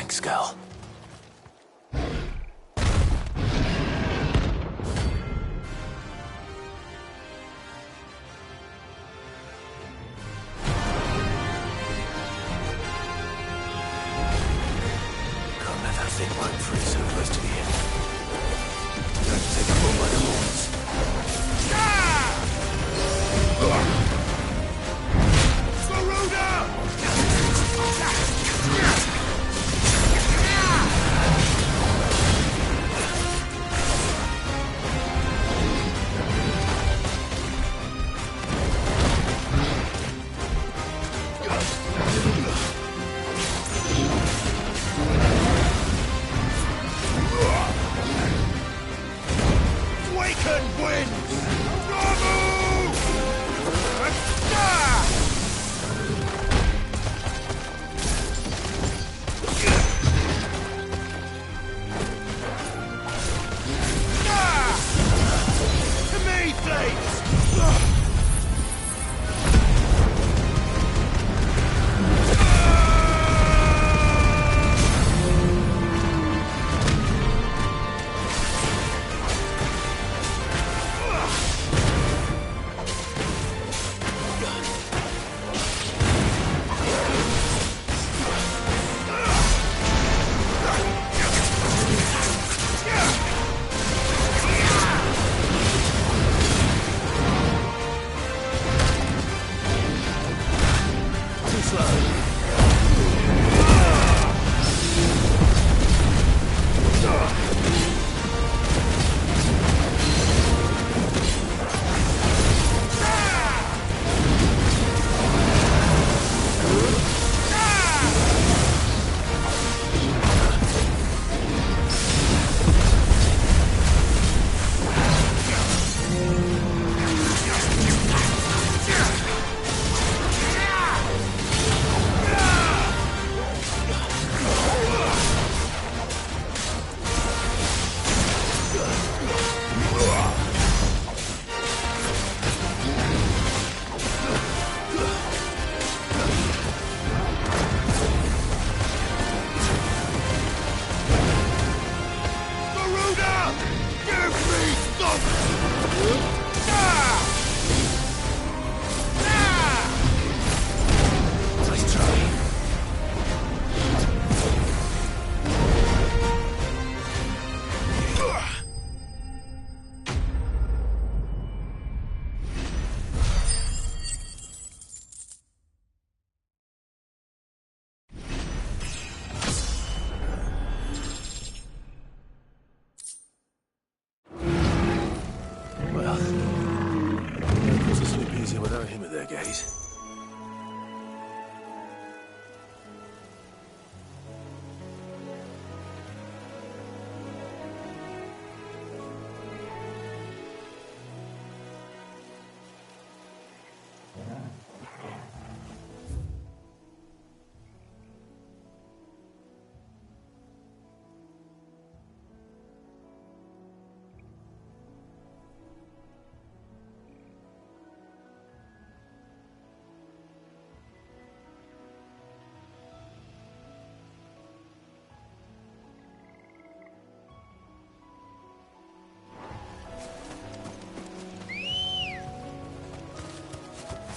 Thanks, Gal.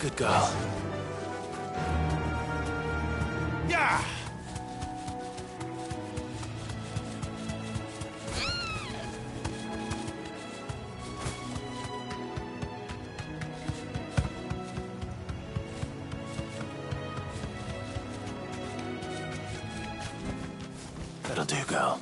Good girl. Yeah! That'll do, girl.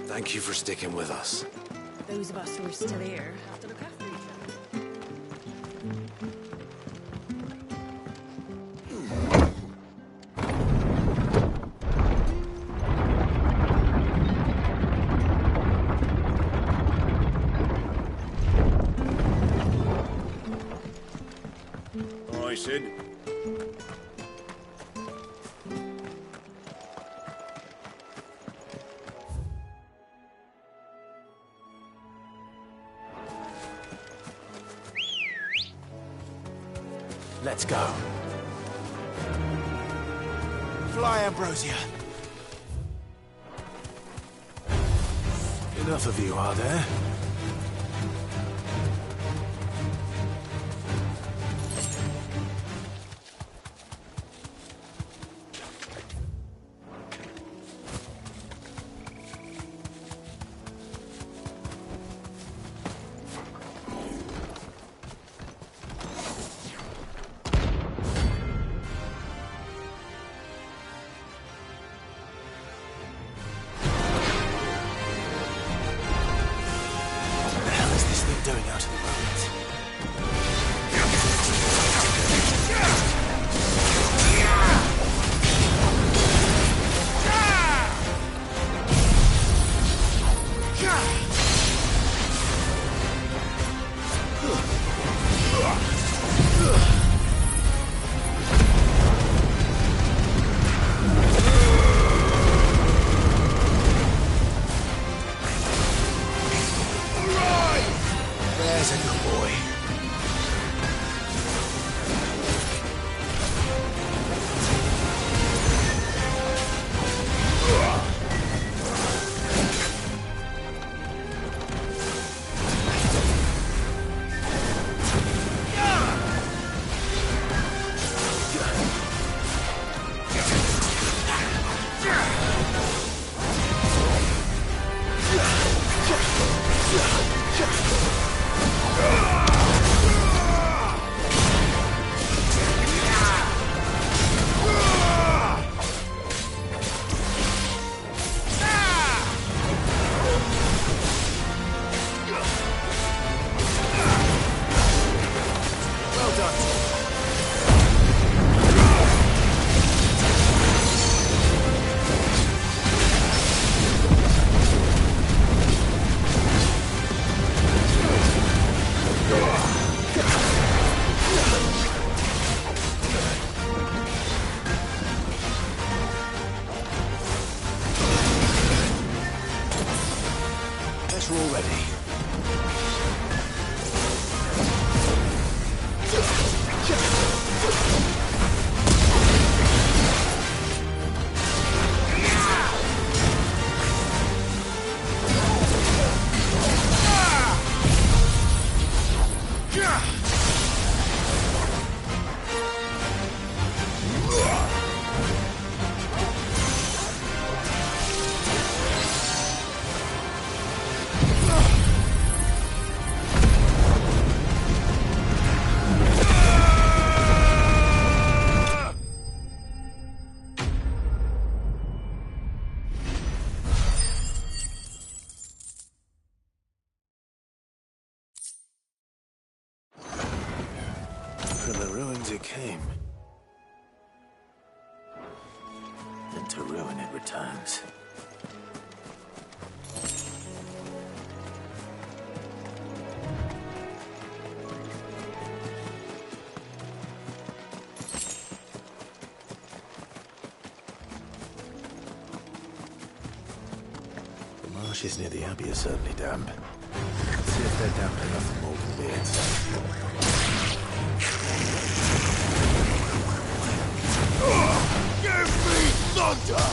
Thank you for sticking with us. Those of us who are still here have to look after each other. Aye, Sid. Let's go. Fly, Ambrosia. Enough of you, are there? Doing out of the ruins. There's a good boy. We're all ready. From the ruins it came. And to ruin it returns. The marshes near the Abbey are certainly damp. Let's see if they're damp enough for Morgan beards. Give me thunder!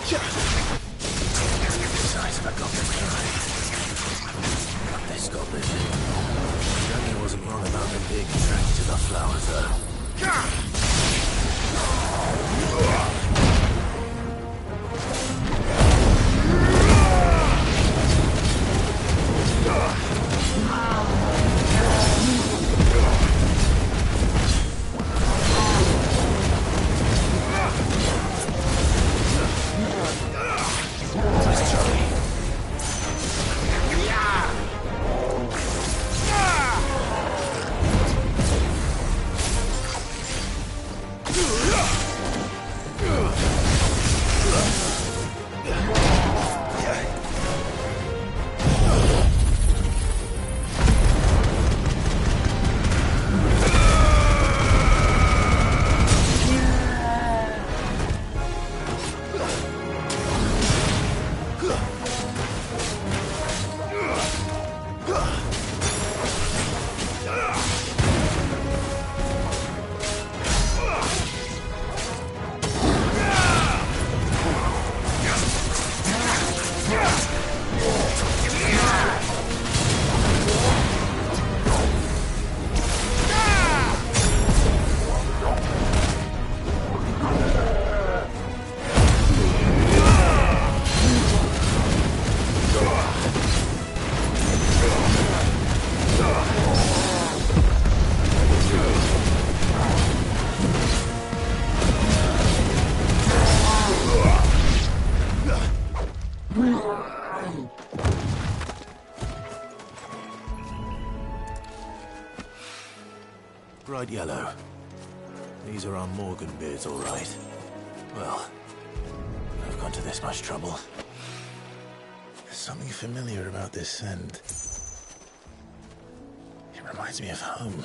Signs of a goblin tribe. But this goblin. Johnny wasn't wrong about them being attracted to the flowers, though. Bright yellow. These are our Morgan beards, all right. Well, I've gone to this much trouble. There's something familiar about this scent. It reminds me of home.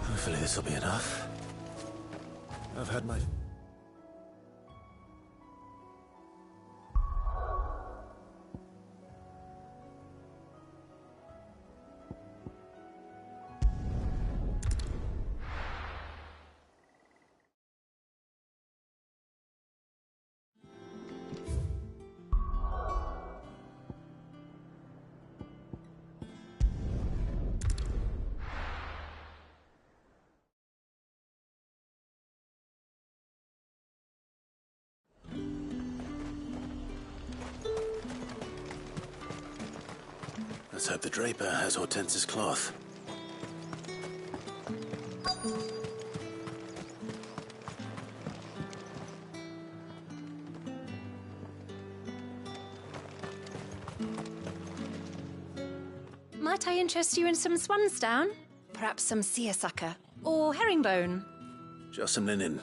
Hopefully this will be enough. I've had my... Let's hope the draper has Hortense's cloth. Might I interest you in some swansdown? Perhaps some seersucker or herringbone? Just some linen.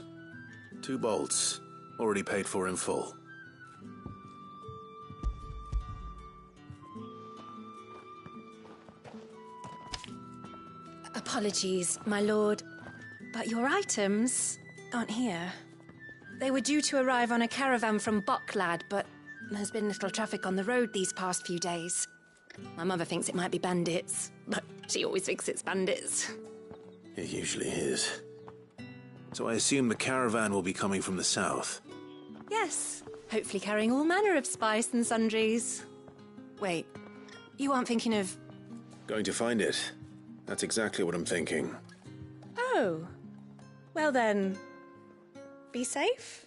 2 bolts. Already paid for in full. Apologies, my lord, but your items aren't here. They were due to arrive on a caravan from Boklad, but there's been little traffic on the road these past few days. My mother thinks it might be bandits, but she always thinks it's bandits. It usually is. So I assume the caravan will be coming from the south. Yes, hopefully carrying all manner of spice and sundries. Wait, you aren't thinking of... Going to find it. That's exactly what I'm thinking. Oh, well then, be safe.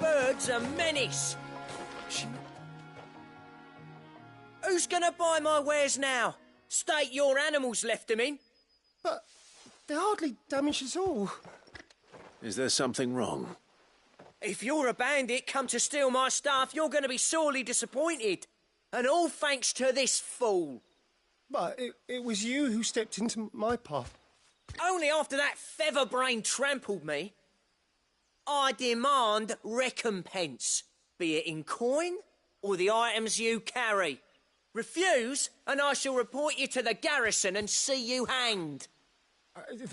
Bird's a menace. Who's gonna buy my wares now? State your animals left them in. But they hardly damaged us all. Is there something wrong? If you're a bandit come to steal my stuff, you're gonna be sorely disappointed. And all thanks to this fool. But it was you who stepped into my path. Only after that feather-brain trampled me. I demand recompense, be it in coin or the items you carry. Refuse, and I shall report you to the garrison and see you hanged.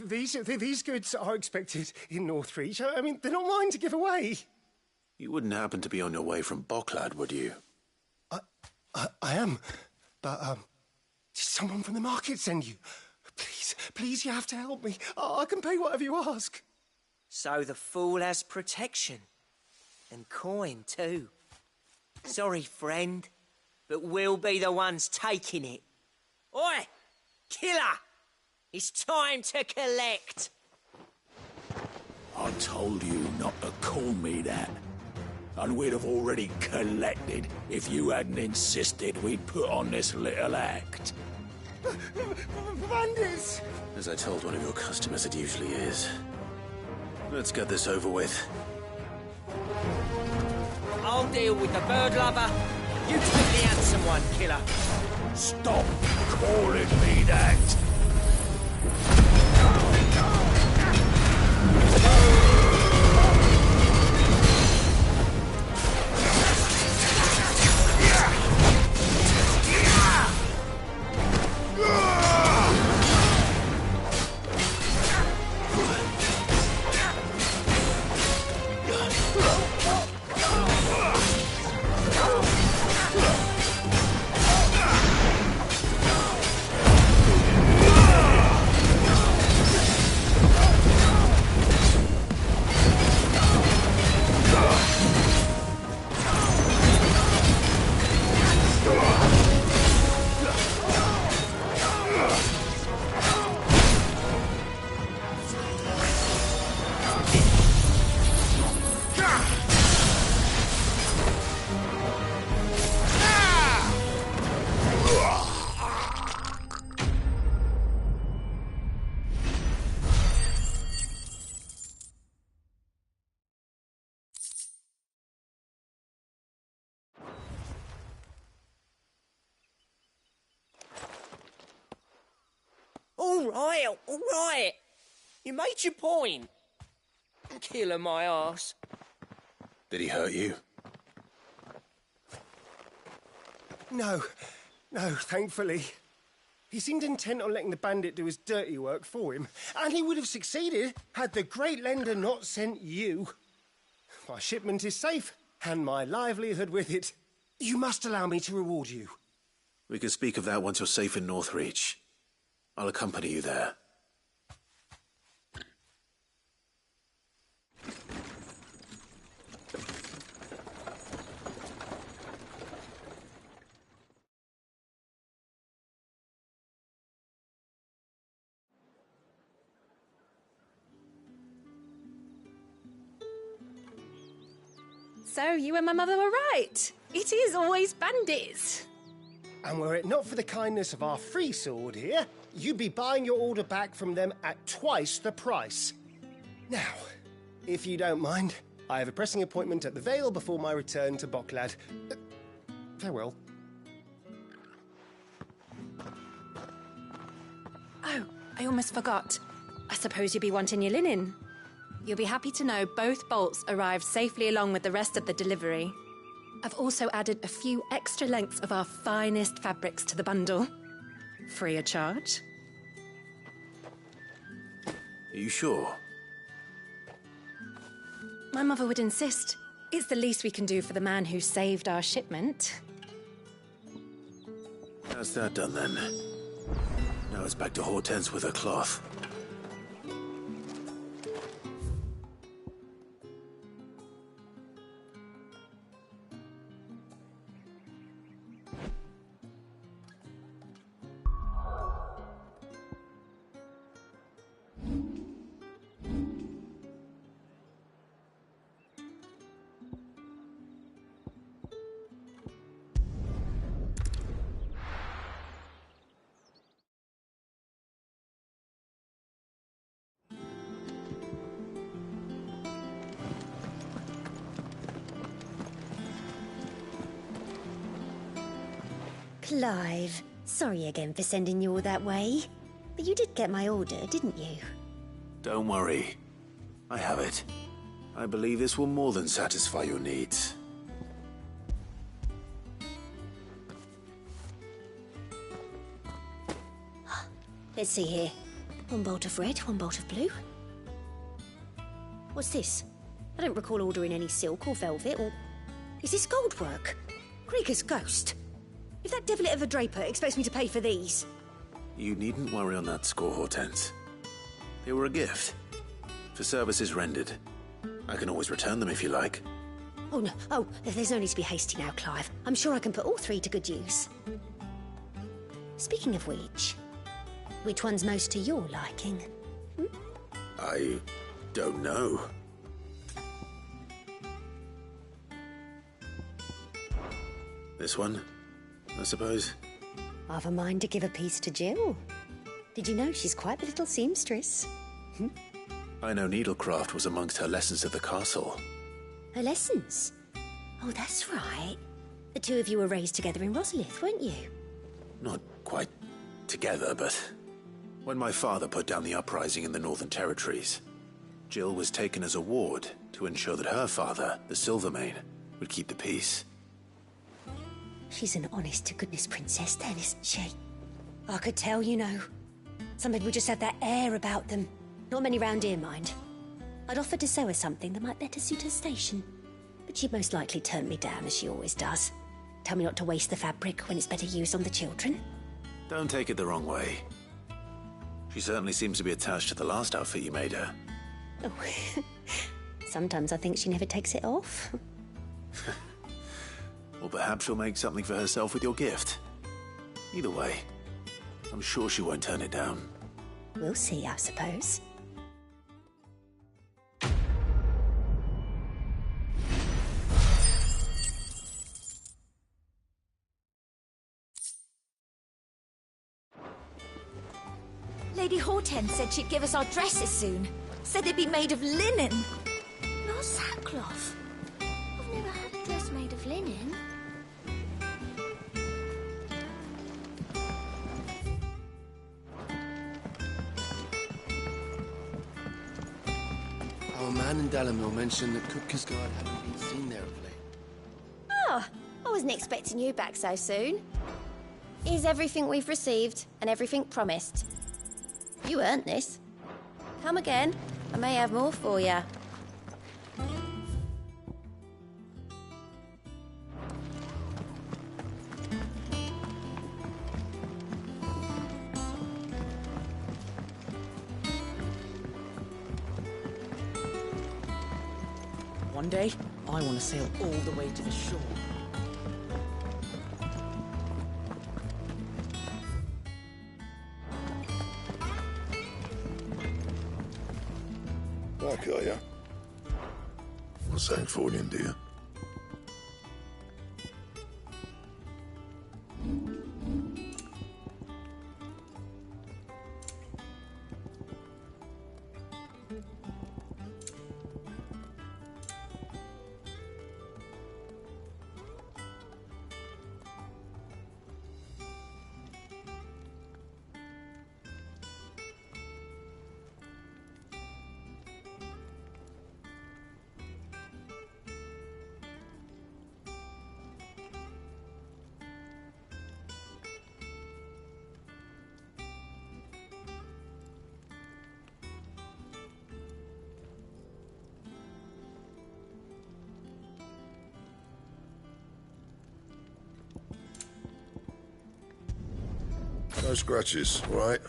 These goods are expected in Northreach. I mean, they're not mine to give away. You wouldn't happen to be on your way from Boklad, would you? I am, but did someone from the market send you? Please, you have to help me. I can pay whatever you ask. So the fool has protection. And coin, too. Sorry, friend, but we'll be the ones taking it. Oi! Killer! It's time to collect! I told you not to call me that. And we'd have already collected if you hadn't insisted we'd put on this little act. Bandits! As I told one of your customers, it usually is. Let's get this over with. I'll deal with the bird lover. You take the handsome one, killer. Stop calling me that! All right. You made your point. Killer my arse. Did he hurt you? No, thankfully. He seemed intent on letting the bandit do his dirty work for him, and he would have succeeded had the great lender not sent you. My shipment is safe, and my livelihood with it. You must allow me to reward you. We can speak of that once you're safe in Northreach. I'll accompany you there. So you and my mother were right. It is always bandits. And were it not for the kindness of our free sword here, you'd be buying your order back from them at twice the price. Now, if you don't mind, I have a pressing appointment at the Vale before my return to Bocklad. Farewell. Oh, I almost forgot. I suppose you'll be wanting your linen. You'll be happy to know both bolts arrived safely along with the rest of the delivery. I've also added a few extra lengths of our finest fabrics to the bundle. Free of charge. Are you sure? My mother would insist. It's the least we can do for the man who saved our shipment. That's that done then. Now it's back to Hortense with her cloth. Clive, sorry again for sending you all that way. But you did get my order, didn't you? Don't worry. I have it. I believe this will more than satisfy your needs. Let's see here. One bolt of red, one bolt of blue. What's this? I don't recall ordering any silk or velvet or... Is this gold work? Krieger's ghost. If that devilet of a draper expects me to pay for these... You needn't worry on that score, Hortense. They were a gift. For services rendered. I can always return them if you like. Oh, no. Oh, there's no need to be hasty now, Clive. I'm sure I can put all three to good use. Speaking of which one's most to your liking? I don't know. This one, I suppose. I've a mind to give a piece to Jill. Did you know she's quite the little seamstress? I know needlecraft was amongst her lessons at the castle. Her lessons? Oh, that's right. The two of you were raised together in Rosalith, weren't you? Not quite together, but when my father put down the uprising in the Northern Territories, Jill was taken as a ward to ensure that her father, the Silvermane, would keep the peace. She's an honest-to-goodness princess then, isn't she? I could tell, you know. Some people just have that air about them. Not many round here, mind. I'd offered to sew her something that might better suit her station. But she'd most likely turn me down, as she always does. Tell me not to waste the fabric when it's better used on the children. Don't take it the wrong way. She certainly seems to be attached to the last outfit you made her. Oh, sometimes I think she never takes it off. Or perhaps she'll make something for herself with your gift. Either way, I'm sure she won't turn it down. We'll see, I suppose. Lady Hortense said she'd give us our dresses soon. Said they'd be made of linen. Not sackcloth. I've never had a dress made of linen. Our man in Dalamil mentioned that Kupkasgard hadn't been seen there of late. Oh, I wasn't expecting you back so soon. Here's everything we've received and everything promised. You earned this. Come again. I may have more for you. One day, I want to sail all the way to the shore. Back, are ya? What's that for you, dear? No scratches, all right?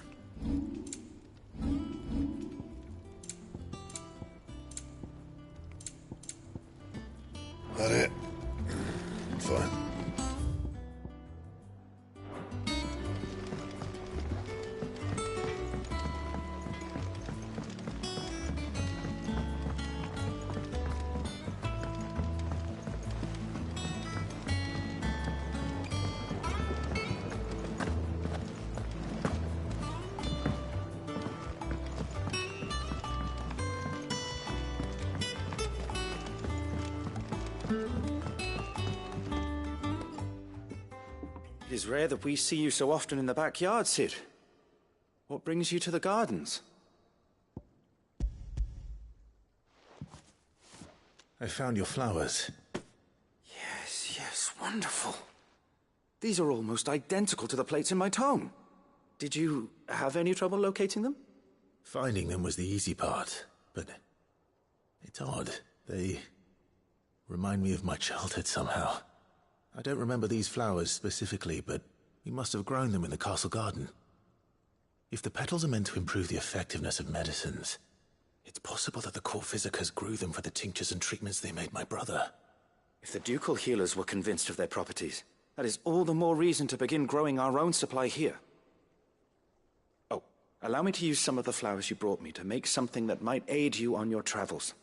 That it? Fine. It is rare that we see you so often in the backyard, Sid. What brings you to the gardens? I found your flowers. Yes, wonderful. These are almost identical to the plates in my tome. Did you have any trouble locating them? Finding them was the easy part, but it's odd. They remind me of my childhood somehow. I don't remember these flowers specifically, but we must have grown them in the castle garden. If the petals are meant to improve the effectiveness of medicines, it's possible that the court physicers grew them for the tinctures and treatments they made my brother. If the ducal healers were convinced of their properties, that is all the more reason to begin growing our own supply here. Oh, allow me to use some of the flowers you brought me to make something that might aid you on your travels.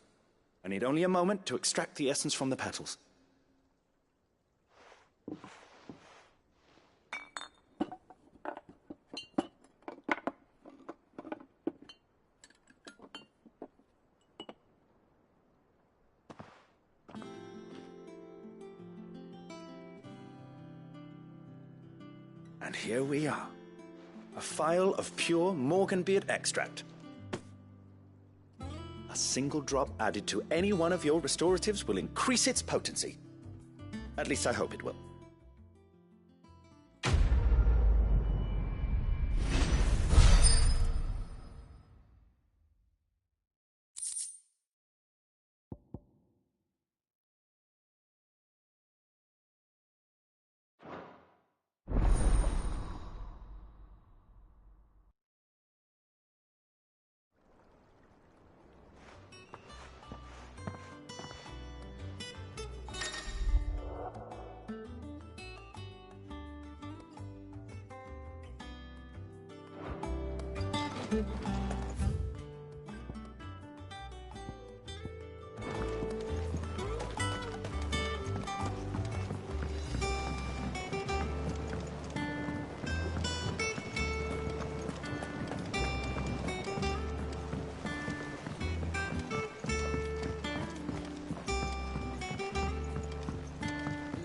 I need only a moment to extract the essence from the petals. And here we are. A phial of pure Morganbeard extract. A single drop added to any one of your restoratives will increase its potency. At least I hope it will.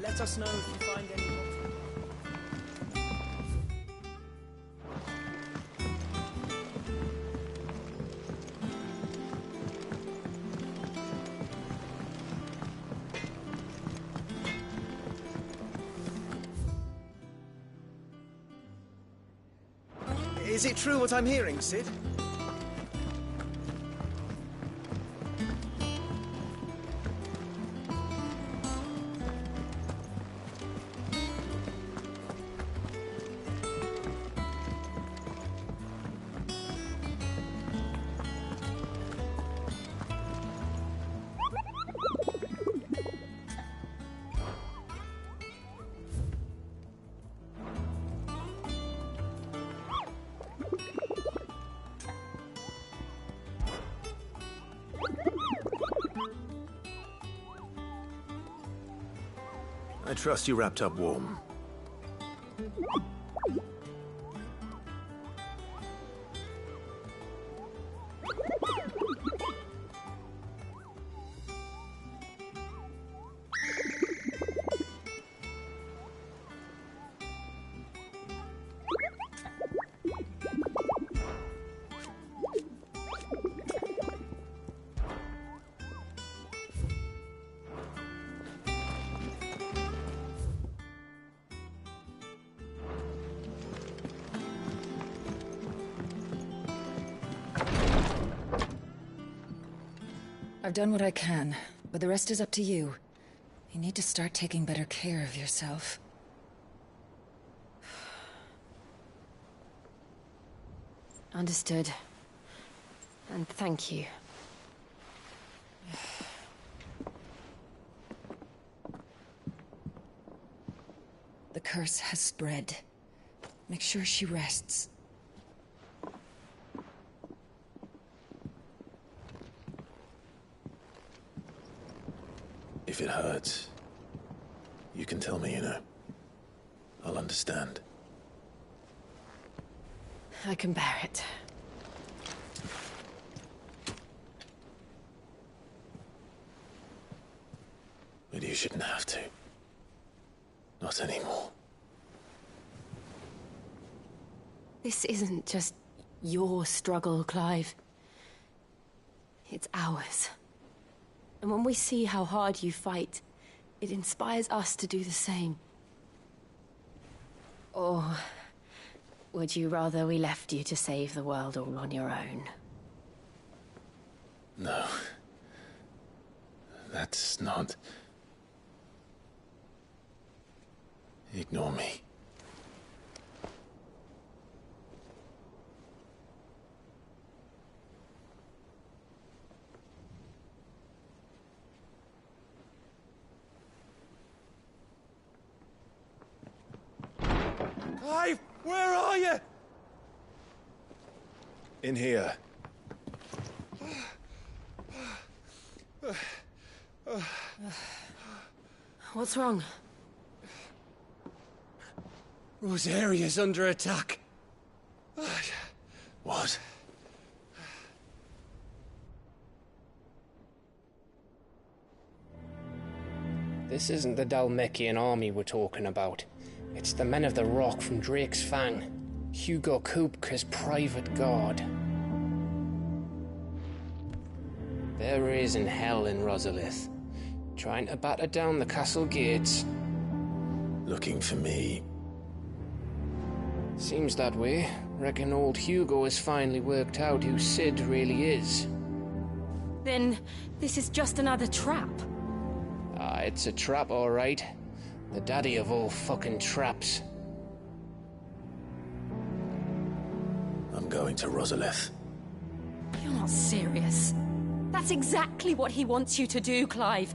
Let us know if you find any. Is it true what I'm hearing, Sid? I trust you wrapped up warm. I've done what I can, but the rest is up to you. You need to start taking better care of yourself. Understood. And thank you. The curse has spread. Make sure she rests. If it hurts, you can tell me, you know. I'll understand. I can bear it. But you shouldn't have to. Not anymore. This isn't just your struggle, Clive. It's ours. And when we see how hard you fight, it inspires us to do the same. Or would you rather we left you to save the world all on your own? No. That's not... Ignore me. Clive, where are you? In here. What's wrong? Rosaria's under attack. What? This isn't the Dalmekian army we're talking about. It's the men of the Rock from Drake's Fang. Hugo Kupka's private guard. There is in hell in Rosalith, trying to batter down the castle gates. Looking for me. Seems that way. Reckon old Hugo has finally worked out who Sid really is. Then this is just another trap. Ah, it's a trap, all right. The daddy of all fucking traps. I'm going to Rosalith. You're not serious. That's exactly what he wants you to do, Clive.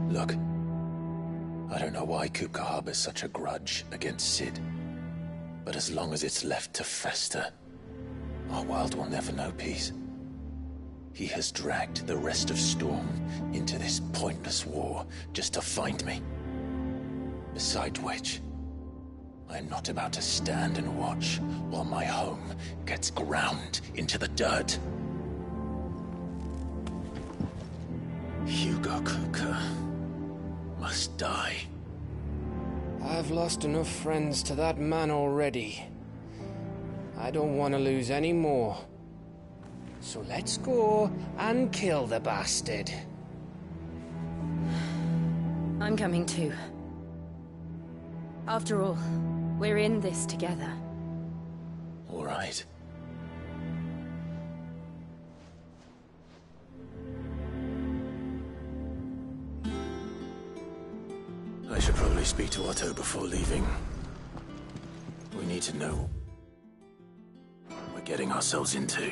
Look, I don't know why Kupka harbors such a grudge against Sid. But as long as it's left to fester, our world will never know peace. He has dragged the rest of Storm into this pointless war just to find me. Besides which, I am not about to stand and watch while my home gets ground into the dirt. Hugo Kupka must die. I've lost enough friends to that man already. I don't want to lose any more. So let's go and kill the bastard. I'm coming too. After all, we're in this together. All right. I should probably speak to Otto before leaving. We need to know what we're getting ourselves into.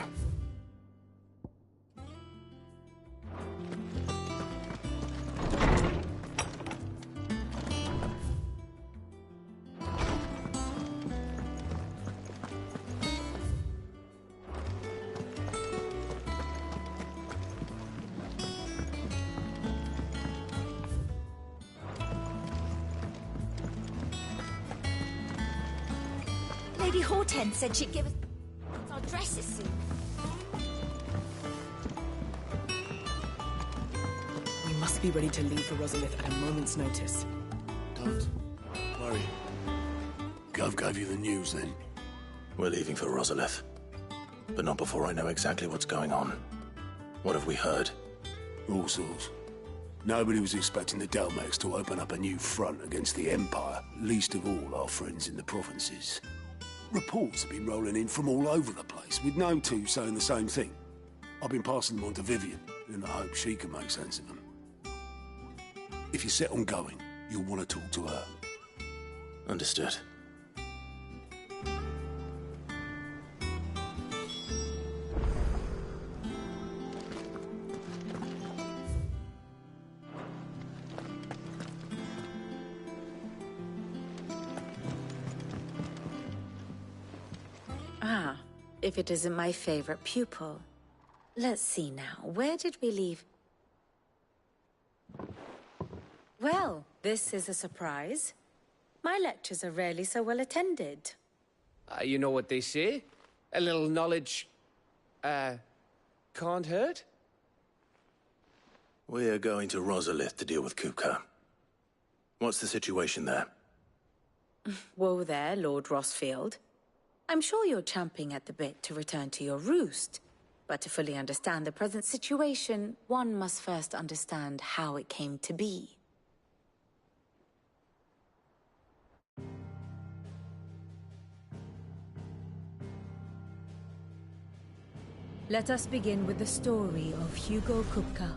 Lady Hortense said she'd give us our dresses soon. We must be ready to leave for Rosalith at a moment's notice. Don't worry. Gov gave you the news then? We're leaving for Rosalith. But not before I know exactly what's going on. What have we heard? All sorts. Nobody was expecting the Dalmeks to open up a new front against the Empire, least of all our friends in the provinces. Reports have been rolling in from all over the place, with no two saying the same thing. I've been passing them on to Vivian, in the hope she can make sense of them. If you're set on going, you'll want to talk to her. Understood. Ah, if it isn't my favorite pupil. Let's see now, where did we leave? Well, this is a surprise. My lectures are rarely so well attended. You know what they say? A little knowledge, can't hurt? We're going to Rosalith to deal with Kupka. What's the situation there? Whoa there, Lord Rossfield. I'm sure you're champing at the bit to return to your roost. But to fully understand the present situation, one must first understand how it came to be. Let us begin with the story of Hugo Kupka,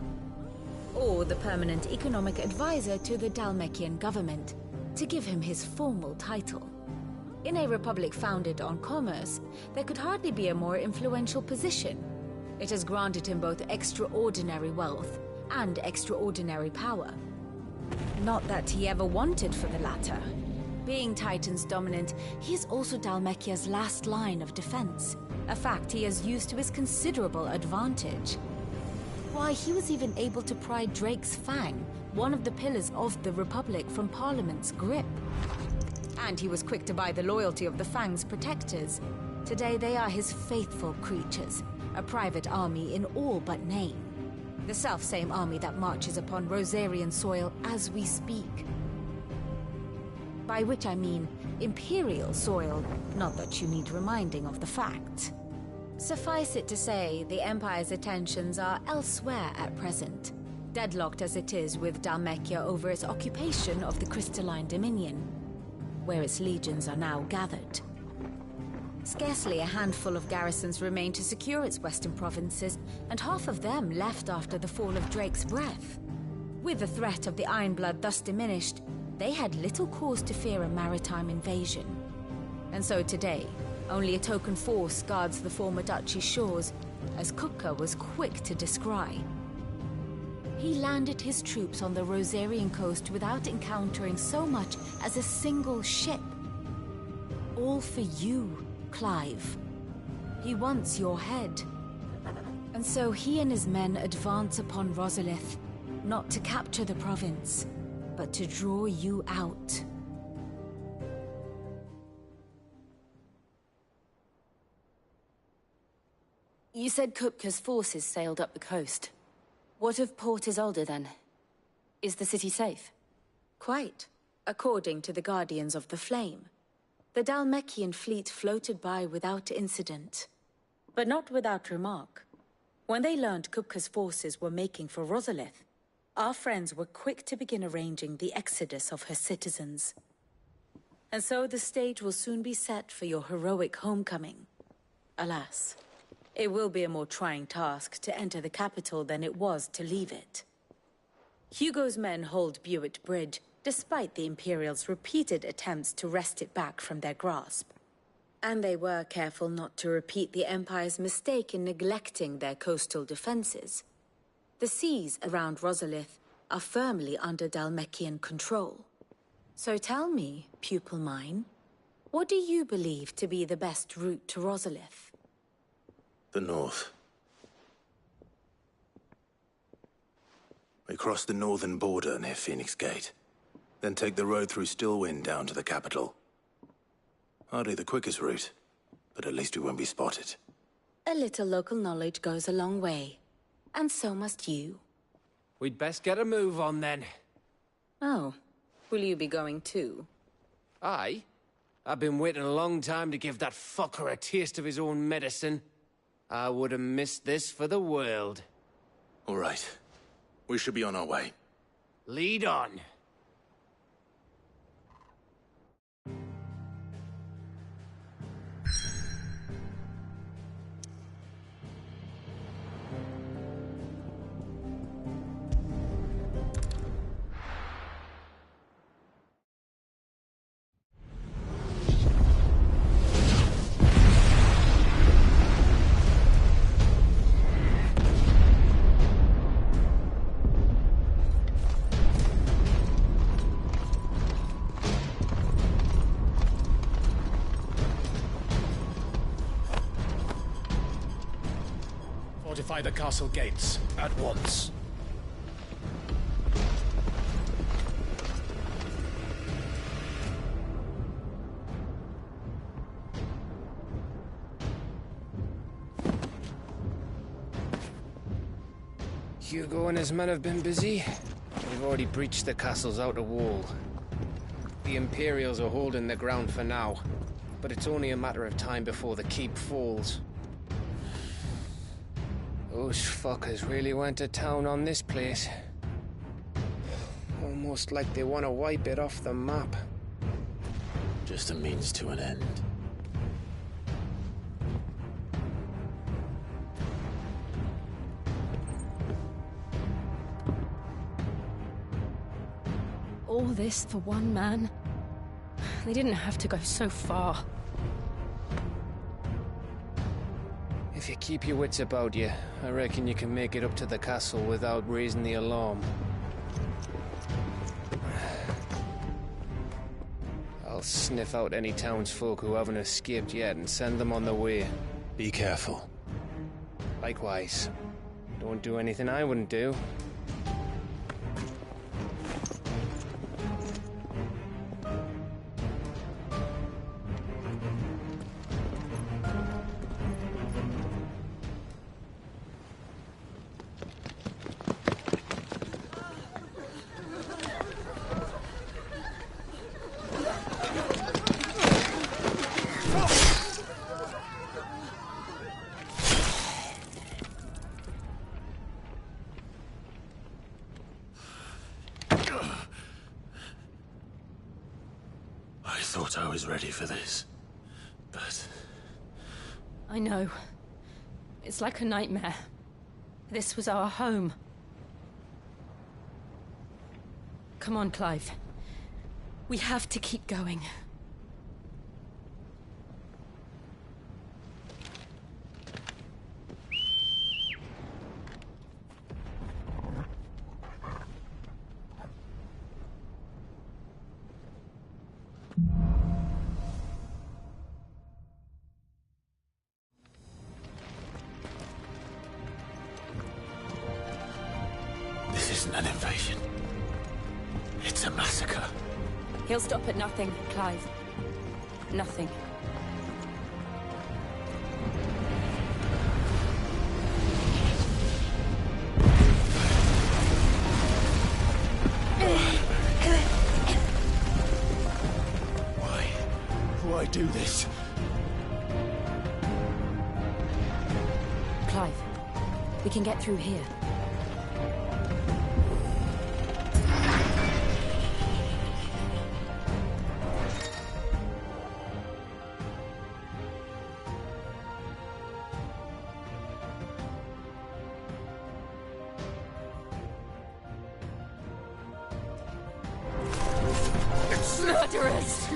or the permanent economic advisor to the Dalmekian government, to give him his formal title. In a republic founded on commerce, there could hardly be a more influential position. It has granted him both extraordinary wealth and extraordinary power. Not that he ever wanted for the latter. Being Titan's dominant, he is also Dalmekia's last line of defense, a fact he has used to his considerable advantage. Why, he was even able to pry Drake's Fang, one of the pillars of the Republic, from Parliament's grip. And he was quick to buy the loyalty of the Fang's protectors. Today they are his faithful creatures, a private army in all but name. The self-same army that marches upon Rosarian soil as we speak. By which I mean Imperial soil, not that you need reminding of the fact. Suffice it to say, the Empire's attentions are elsewhere at present, deadlocked as it is with Dalmekia over its occupation of the Crystalline Dominion, where its legions are now gathered. Scarcely a handful of garrisons remain to secure its western provinces, and half of them left after the fall of Drake's Breath. With the threat of the Ironblood thus diminished, they had little cause to fear a maritime invasion. And so today, only a token force guards the former duchy's shores, as Kupka was quick to descry. He landed his troops on the Rosarian coast without encountering so much as a single ship. All for you, Clive. He wants your head. And so he and his men advance upon Rosalith, not to capture the province, but to draw you out. You said Kupka's forces sailed up the coast. What of Port Isolde, then? Is the city safe? Quite, according to the Guardians of the Flame. The Dalmekian fleet floated by without incident. But not without remark. When they learned Kupka's forces were making for Rosalith, our friends were quick to begin arranging the exodus of her citizens. And so the stage will soon be set for your heroic homecoming. Alas, it will be a more trying task to enter the capital than it was to leave it. Hugo's men hold Buet Bridge, despite the Imperials' repeated attempts to wrest it back from their grasp. And they were careful not to repeat the Empire's mistake in neglecting their coastal defenses. The seas around Rosalith are firmly under Dalmekian control. So tell me, pupil mine, what do you believe to be the best route to Rosalith? The north. We cross the northern border near Phoenix Gate, then take the road through Stillwind down to the capital. Hardly the quickest route, but at least we won't be spotted. A little local knowledge goes a long way, and so must you. We'd best get a move on then. Oh, will you be going too? Aye. I've been waiting a long time to give that fucker a taste of his own medicine. I would have missed this for the world. All right. We should be on our way. Lead on. Fortify the castle gates at once. Hugo and his men have been busy. They've already breached the castle's outer wall. The Imperials are holding the ground for now, but it's only a matter of time before the keep falls. Those fuckers really went to town on this place. Almost like they want to wipe it off the map. Just a means to an end. All this for one man? They didn't have to go so far. If you keep your wits about you, I reckon you can make it up to the castle without raising the alarm. I'll sniff out any townsfolk who haven't escaped yet and send them on their way. Be careful. Likewise. Don't do anything I wouldn't do. I thought I was ready for this, but... I know. It's like a nightmare. This was our home. Come on, Clive. We have to keep going. This isn't an invasion. It's a massacre. He'll stop at nothing, Clive. Nothing. Why do this? Clive, we can get through here. Murderers!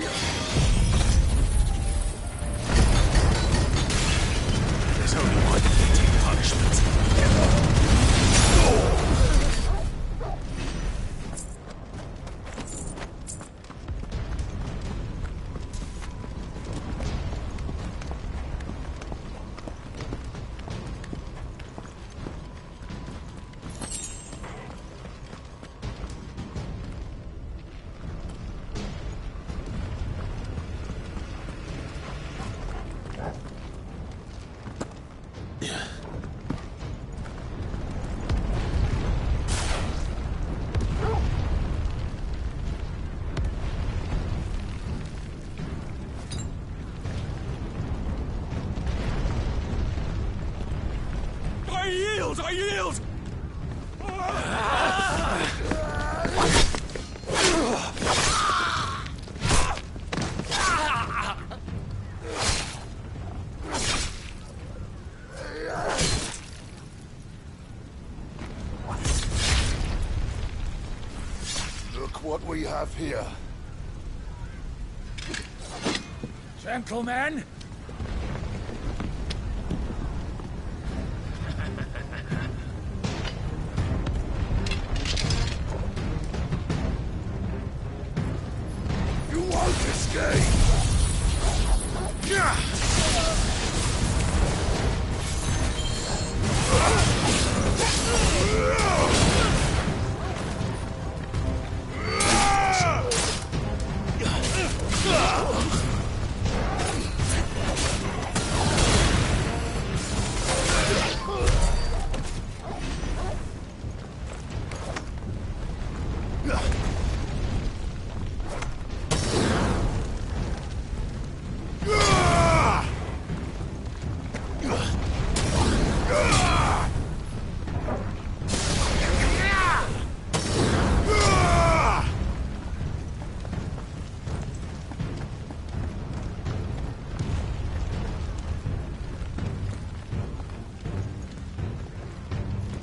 There's only one fitting punishment. I yield! Look what we have here. Gentlemen! Escape!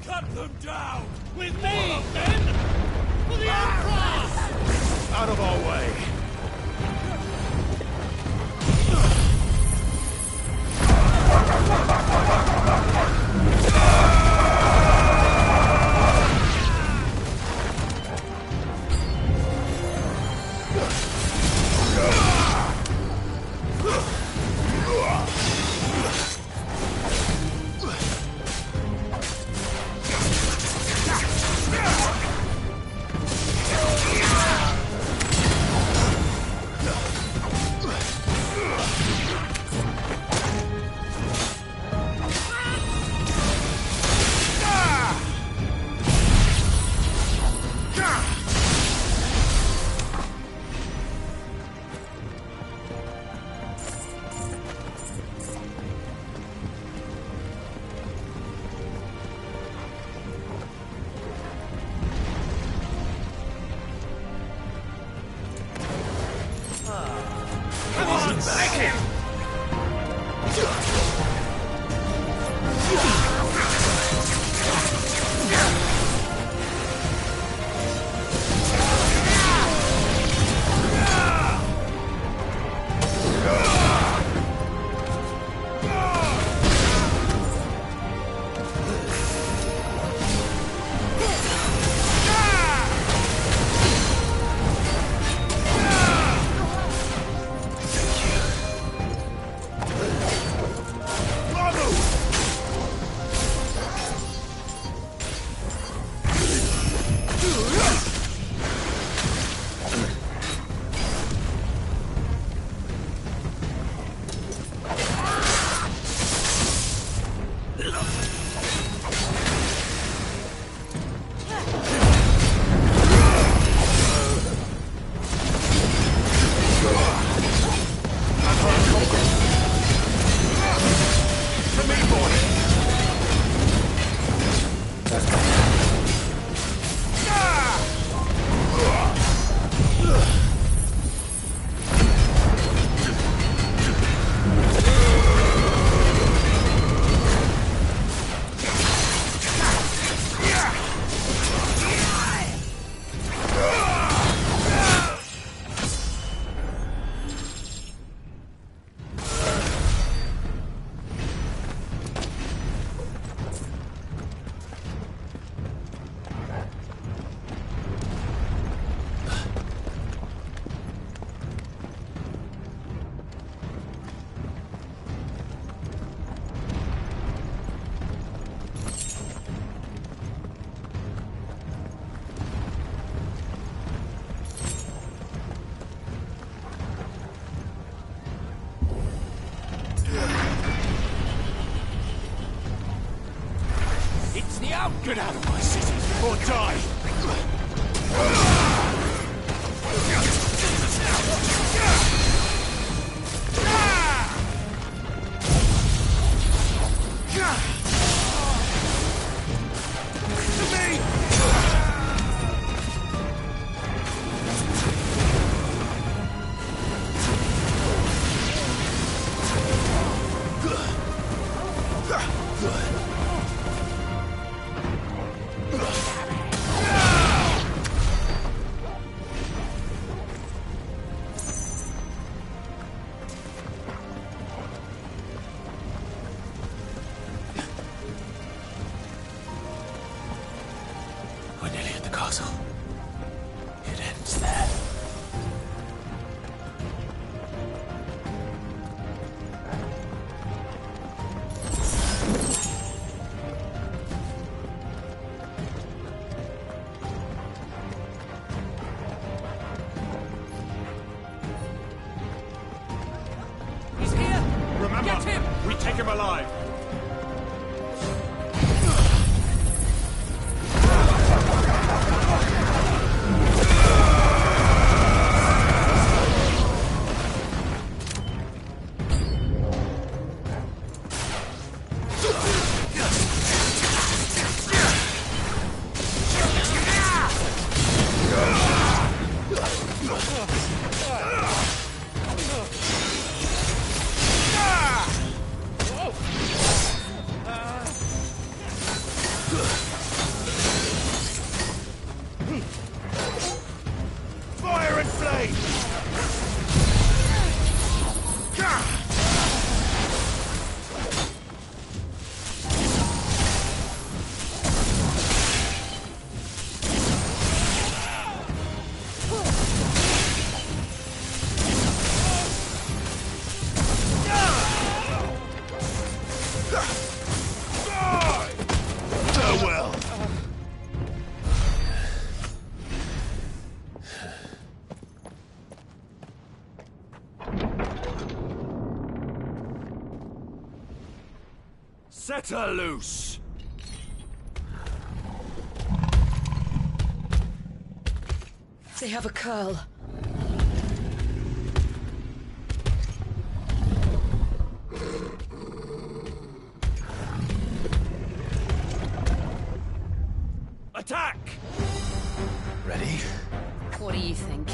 Cut them down! With me, then! For the Emperor! Out of our way! Back him! Get out of my city or die! Good. Take him alive! Fire and flame! Farewell! Set her loose! They have a curl. Attack! Ready? What do you think?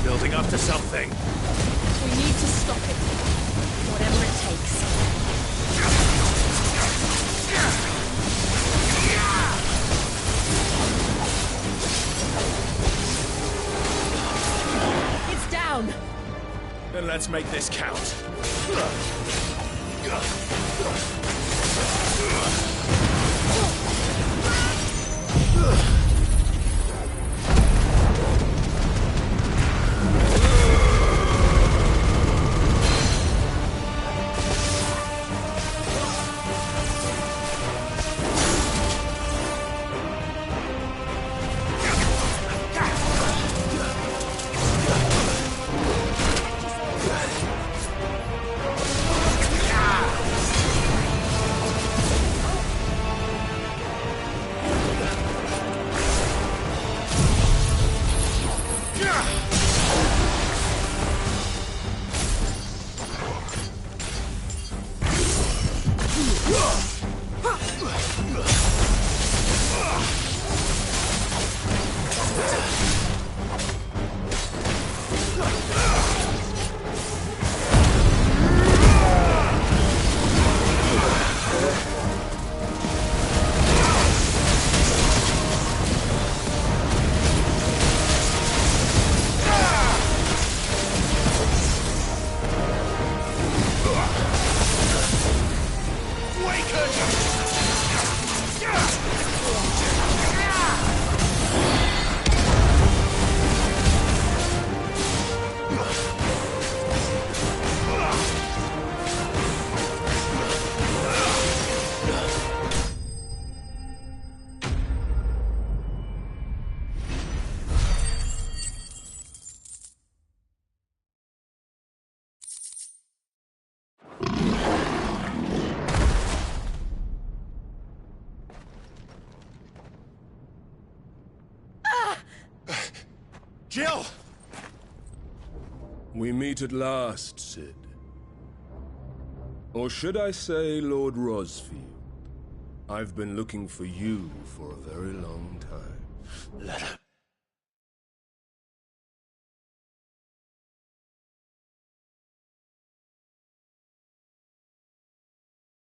Building up to something. We need to stop it. Whatever it takes. It's down! Then let's make this count. Jill! We meet at last, Cid. Or should I say, Lord Rosfield? I've been looking for you for a very long time. Let her